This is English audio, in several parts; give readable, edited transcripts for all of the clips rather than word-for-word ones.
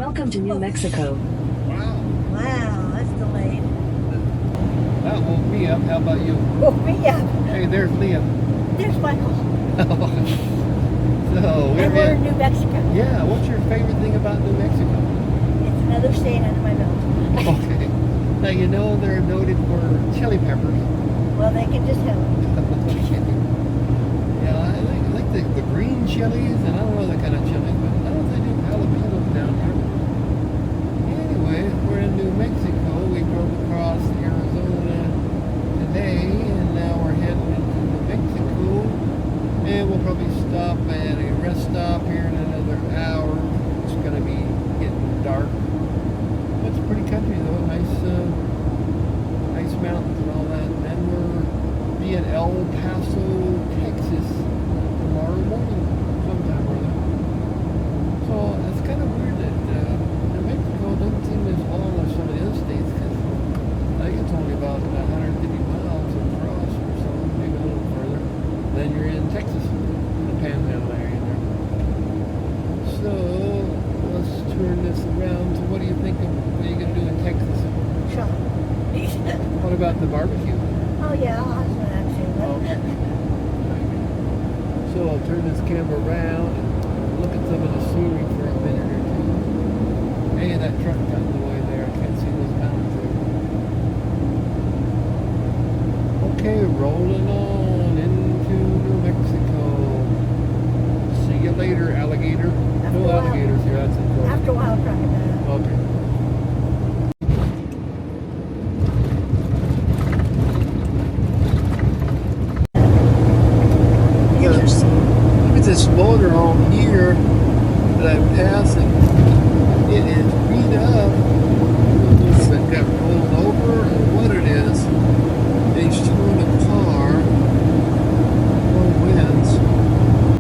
Welcome to New Mexico. Wow. Wow, that's delayed. That woke me up. How about you? Woke me up. Hey, there's Leah. There's Michael. So And we're in New Mexico. Yeah, what's your favorite thing about New Mexico? It's another state under my belt. Okay. Now you know they're noted for chili peppers. Well, they can just have it. Yeah, I like the green chilies, and I don't know the kind of chilies, but I don't know if they do jalapenos down here. Anyway, we're in New Mexico. We drove across Arizona today, and now we're heading into New Mexico. And we'll probably stop at a rest stop here in another hour. It's going to be getting dark. It's a pretty country though. Nice mountains and all that. And then we're be in El Paso, Texas tomorrow morning sometime or other. So it's kind of weird that New Mexico doesn't seem as long as some of the other states, because I think it's only about 150 miles across or so, maybe a little further. Then you're in Texas, in the Panhandle area there. So let's turn this around. So what do you think of what are you going to do in Texas? Shop. What about the barbecue? Oh, yeah, I'll have some action. Okay. So I'll turn this camera around and look at some of the scenery for a minute or two. Hey, that truck got in the way there. I can't see those mountains there. Okay, rolling on into New Mexico. See you later, alligator. No alligators here. That's in Florida. After a while, crocodile. Okay. Look at this motorhome here that I'm passing. It is beat up. If it got rolled over or what it is. They threw a car. No winds.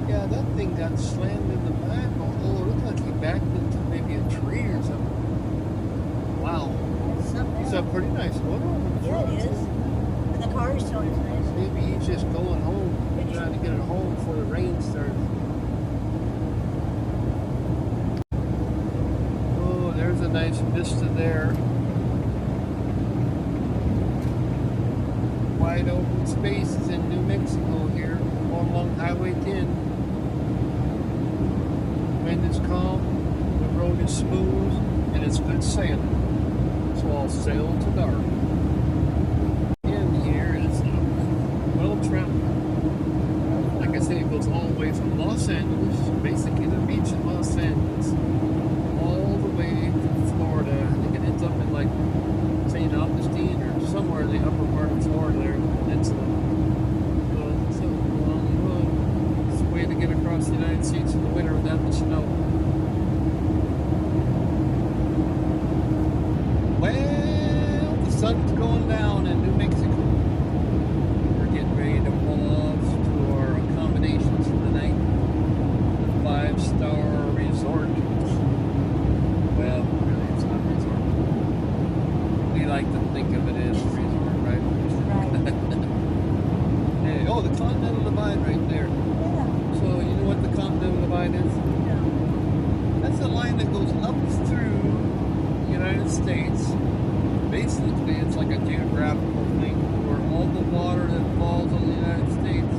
Yeah, that thing got slammed in the back. Oh, it looked like he backed into maybe a tree or something. Wow. It's a pretty nice motorhome. Yeah, it is. And the car is so nice. Maybe he's just going home, trying to get it home before the rain starts. Oh, there's a nice vista there. Wide open spaces in New Mexico here, all along Highway 10. Wind is calm, the road is smooth, and it's good sailing. So I'll sail to dark. In here is well traveled. Like I said, it goes all the way from Los Angeles, basically the beach in Los Angeles, all the way to Florida. I think it ends up in like St. Augustine or somewhere in the upper part of Florida there, peninsula. So a long road. It's a way to get across the United States in the winter without the snow. Well, the sun's going down in New Mexico. We're getting ready to pull off to our accommodations for the night. The 5-star resort. Well, really, it's not a resort. We like to think of it as a resort, right? Right. Hey, oh, the Continental Divide right there. Yeah. So, you know what the Continental Divide is? No. That's a line that goes up through the United States. Basically, it's like a geographical thing where all the water that falls on the United States.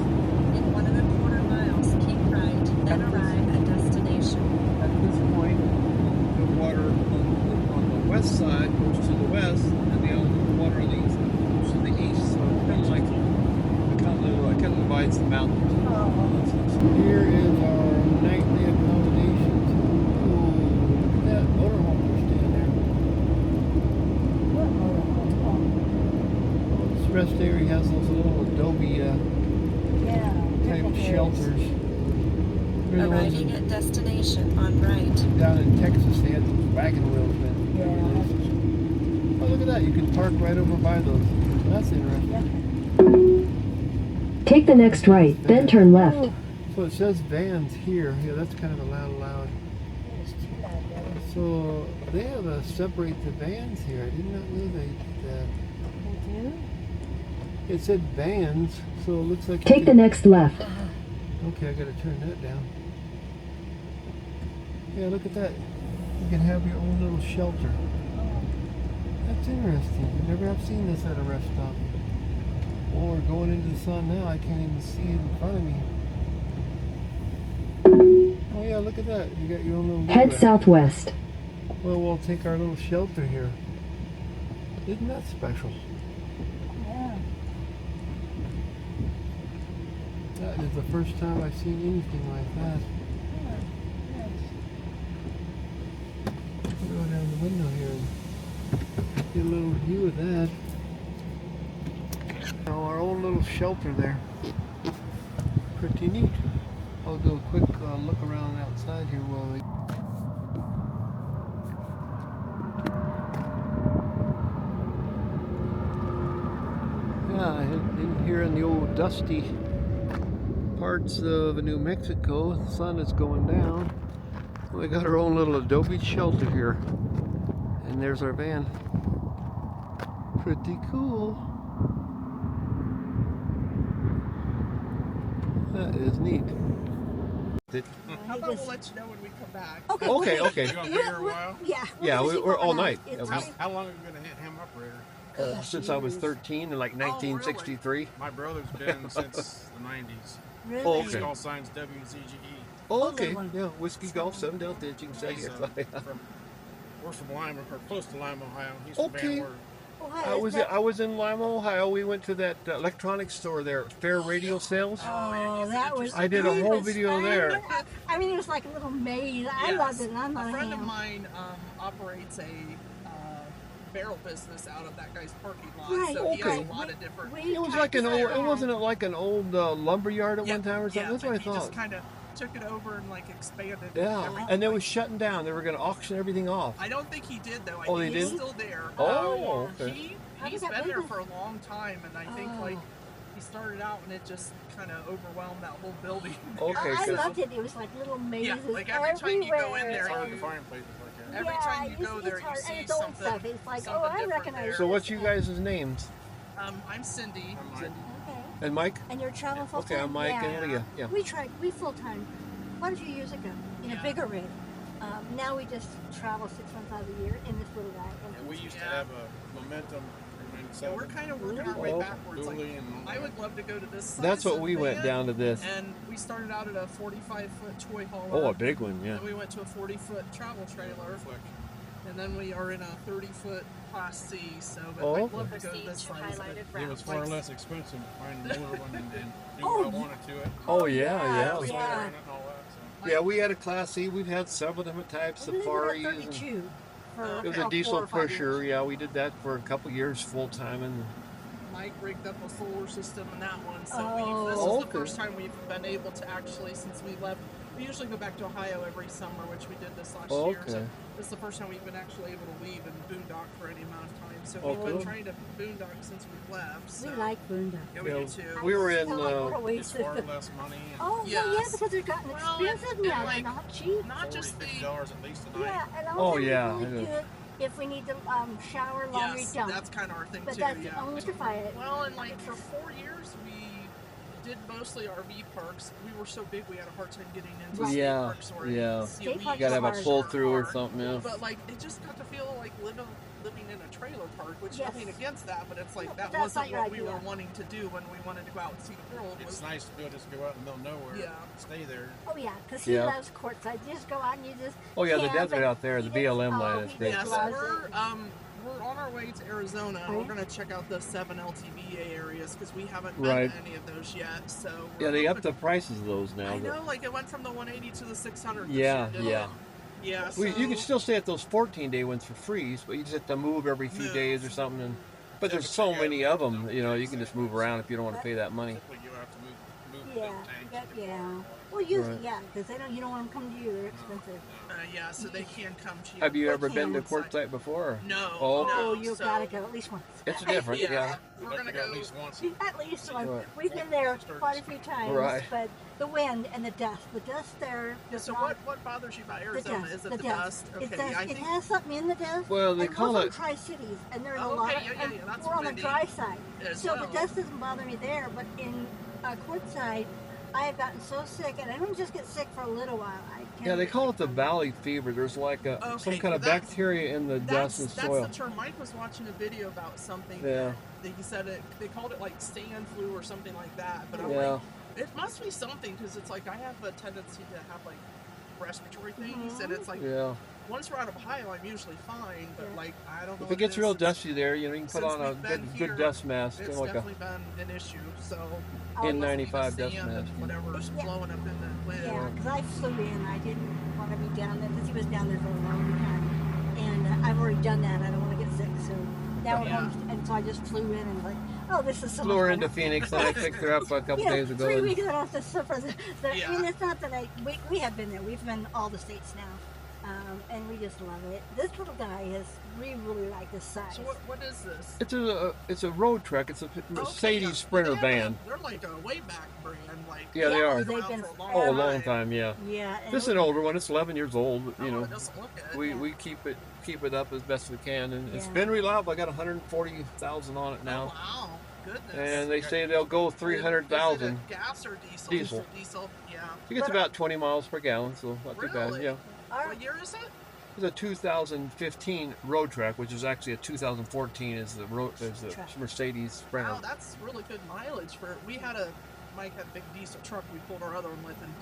In 1.25 miles, keep right, then arrive at destination. At this point, the water on the west side goes to the west, and the water on the east goes to the east. So it's kind of like it kind of divides the mountains. Oh. Here is our nightly accommodations. Oh, look at that motorhome we're staying there. What motorhome? This rest area has those little Adobe Yeah. type shelters. They're the ones Arriving at destination on right. down in Texas, they had those wagon wheels then. Yeah. Oh, look at that. You can park right over by those. That's interesting. Yeah. Take the next right, then turn left. So it says vans here. Yeah, that's kind of a loud. It's too bad, though. So they have separate the vans here. I did not know they did that. They do? It said vans, so it looks like you Take the can- next left. Okay, I gotta turn that down. Yeah, look at that. You can have your own little shelter. That's interesting. I never have seen this at a rest stop. Oh, we're going into the sun now. I can't even see it in front of me. Oh yeah, look at that. You got your own little Head rack. southwest. Well, we'll take our little shelter here. Isn't that special? Yeah. That is the first time I've seen anything like that. Yes. Go down the window here and get a little view of that. Now our own little shelter there. Pretty neat. I'll do a quick look around outside here while we... Yeah, in here in the old dusty parts of New Mexico, the sun is going down. We got our own little adobe shelter here. And there's our van. Pretty cool. That is neat. How about we'll let you know when we come back? Okay. Okay, well, okay. You gonna be here a while? Yeah. Yeah, just we're all overnight. night. It's Yeah, like- How long have you been a ham operator? Since I was 13 in like 1963. My brother's been since the 90s. Really? Oh, He's okay. call signs WZGE. Oh, okay. little one. Yeah, Whiskey Golf 7 Delta, as you can say He's, here. we're from Lima, or close to Lima, Ohio. He's from Okay. Van Wert. Oh, hi, I is was that- I was in Lima, Ohio. We went to that electronics store there, Fair Radio Sales. Oh, that was. I did a he whole was video fun. there. I mean, it was like a little maze. I loved it. And I'm not A friend of ham. mine operates a barrel business out of that guy's parking lot, Right, so he has okay. a lot of different. It was like an old. It wasn't it like an old lumber yard at Yeah, one time or something? yeah, That's what I but he just thought. kind of took it over and like expanded. Yeah, everything. and they was shutting down. They were going to auction everything off. I don't think he did though. I Oh, think they he's did? still there. Oh, okay. How He's did that been there business- for a long time, and I think Oh. like he started out and it just kind of overwhelmed that whole building. Okay, I good. loved it. It was like little mazes like every time you go in everywhere. there, It's hard to you- find places like that. Every Yeah, time you it's- go it's there, you hard. see And it's old something. stuff. It's like, something oh, I different recognize there. So what's you guys' names? I'm Cindy. I'm like, Okay. And Mike? And you're traveling full time? Okay, I'm Mike and Leah. Yeah. We full time quite a few years ago in a Yeah. bigger rig. Now we just travel 6 months out of the year in this little guy. and we used to Yeah. have a Momentum So we're kind of working our way Oh. backwards. Like, dually and I would love to go to this size That's what of we went van, down to this. And we started out at a 45-foot toy hauler. Oh, a big one, yeah. Then we went to a 40-foot travel trailer. flick. And then we are in a 30-foot Class C. So but Oh, I'd okay. love to go to Proceed this to size. highlighted It route. was far less expensive to find a newer one and do Oh, what I wanted to it. Oh, yeah, yeah. yeah. Solar Yeah. in it and all that. So. Yeah, we had a Class C. We've had several different types, We Safaris. lived at and- 32 for It was a about diesel 4 or 5 pusher. years. Yeah, we did that for a couple years full time. And Mike rigged up a solar system in that one. So Oh. this is Okay. the first time we've been able to actually, since we left. We usually go back to Ohio every summer, which we did this last year. So Okay. this is the first time we've been actually able to leave and boondock for any amount of time. So Oh, we've been cool. trying to boondock since we left. So. We like Boondock. Yeah, we Yeah, do too. we were in. What a It's waste. far less money. And Oh, well, yeah, Yes. because they've gotten Well, expensive and now. like, They're not cheap. Not just the $50 at least a night. Yeah, and Oh, also yeah, really it is. good if we need to shower, laundry, yes, dump. that's kind of our thing But too. that's Yeah. electrify it. Well, and like for 4 years we did mostly RV parks. We were so big we had a hard time getting into Right. state Yeah, parks or yeah. COE. State parks You gotta have a Hard. pull through or something. Yeah. But like it just got to feel like living in a trailer park, which Yes. nothing against that, but it's like No, that that's wasn't not your what we idea. were wanting to do when we wanted to go out and see the world. It's Was, nice to be able to just go out in the middle of nowhere. Yeah. Stay there. Oh, yeah, because he Yeah. loves courtside. You just go out and you just. Oh, yeah, the camp desert and out there, the he gets- BLM land oh, is he great. gets yeah, so lost it. we're on our way to Arizona. Oh, We're yeah? gonna check out the 7 LTVA areas because we haven't been Right. to any of those yet. So Yeah, we're they upped hoping- the prices of those now. I but- know, like it went from the 180 to the 600. this Yeah, year, didn't yeah. it? Yeah. Well, you can so- still stay at those 14-day ones for free, but you just have to move every few Move. days or something. But there's so many of them, you know, you can just move around if you don't want to pay that money. Simply you have to move the Yeah, tanks. yeah. Well, usually, Right. yeah, because you don't want them to come to you. They're expensive. yeah, so they can come to you. Have you They ever been to can. Quartzsite before? No. Oh, okay. Oh, no, you've so- got to go at least once. It's different, yeah. We're Like gonna to go go. at least once. At least once. Right. We've been there quite a few times. Right. But the wind and the dust. The dust there. Yeah, does so not- what bothers you about The Arizona? dust. Is it the the dust. dust? Okay, It does. I It think. has something in the dust. Well, they and call we're from it- Tri-Cities, and there's a Oh, lot okay, of. yeah, and yeah, that's we're on the windy dry side, as so well. the dust doesn't bother me there. But in Quartzsite, I have gotten so sick, and I don't just get sick for a little while. Yeah, they call it the valley fever. There's like some kind of bacteria in the dust and soil. That's the term. Mike was watching a video about something. Yeah. That he said they called it like sand flu or something like that. But I'm Yeah. like, it must be something because it's like I have a tendency to have like respiratory things, and it's like once we're out of Ohio, I'm usually fine. But like I don't know. If it gets real dusty there, you know, you can put on a good dust mask. It's like definitely been an issue. So N95 dust mask. Whatever's blowing up in the wind. Yeah, because I flew in. I didn't want to be down there because he was down there for a long time, and I've already done that. I don't want to get sick, so now we're home. And so I just flew in and like, oh, this is so flew her much into fun. Phoenix, and I picked her up a couple days ago. 3 weeks I have to suffer. I Yeah. mean, it's not that we have been there. We've been all the states now, and we just love it. This little guy we really like this size. So what is this? It's a road truck. It's a Mercedes Sprinter van. They're like a way back brand. Like Yeah, they are. They've been Oh, a long time, yeah. Yeah. And This is an older one. It's 11 years old. You know, it doesn't look good. we keep it up as best we can, and it's been reliable. I got 140,000 on it now, Oh, wow, goodness. and they say they'll go 300,000. Is it gas or diesel? Diesel. Diesel. Yeah. It gets about 20 miles per gallon, so not too bad. Really? Yeah. What year is it? It's a 2015 road track, which is actually a 2014 is the Mercedes Sprinter. Wow, that's really good mileage for. Mike had a big diesel truck. We pulled our other one with, and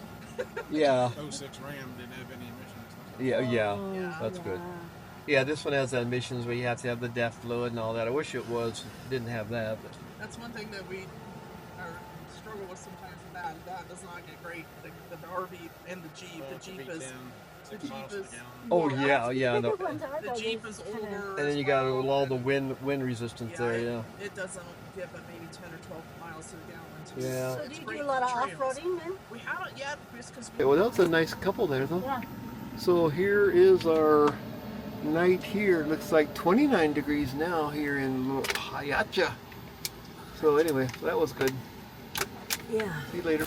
Yeah. 06 Ram didn't have any emissions. Yeah, that's good. Yeah, this one has emissions where you have to have the DEF fluid and all that. I wish it didn't have that. But. that's one thing that we struggle with sometimes. That does not get great. The RV and the Jeep. The Jeep is. The Jeep is. Oh yeah. The Jeep is older. And then you got all the wind resistance there. Yeah. It doesn't get but maybe 10 or 12 miles to the gallon. Yeah. So do you do a lot of off-roading then? We haven't yet because Yeah, well, that's a nice couple there, though. Yeah. So here is our night here. It looks like 29 degrees now here in Hayacha. So anyway, that was good. Yeah. See you later.